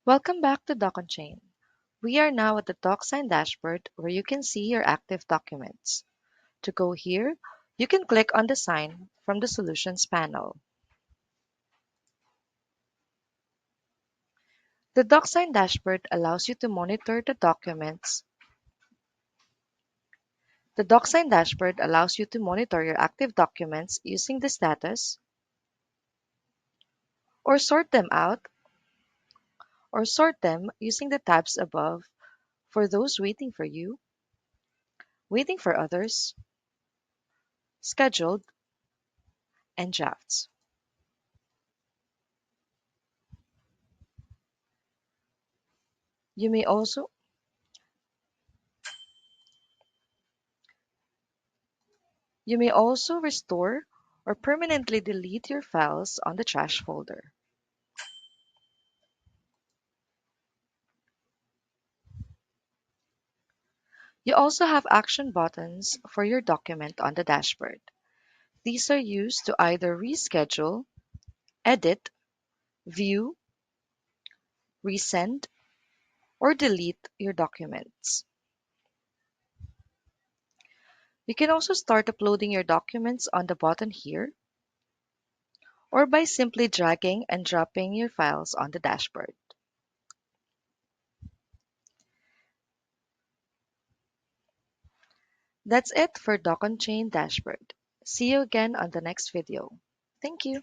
Welcome back to DOCONCHAIN. We are now at the DocSign dashboard where you can see your active documents. To go here, you can click on the sign from the Solutions panel. The DocSign dashboard allows you to monitor the documents. The DocSign dashboard allows you to monitor your active documents using the status, or sort them out, or sort them using the tabs above for those waiting for you, waiting for others, scheduled, and drafts. You may also You may also restore or permanently delete your files on the trash folder. You also have action buttons for your document on the dashboard. These are used to either reschedule, edit, view, resend, or delete your documents. You can also start uploading your documents on the button here, or by simply dragging and dropping your files on the dashboard. That's it for DocOnChain dashboard. See you again on the next video. Thank you.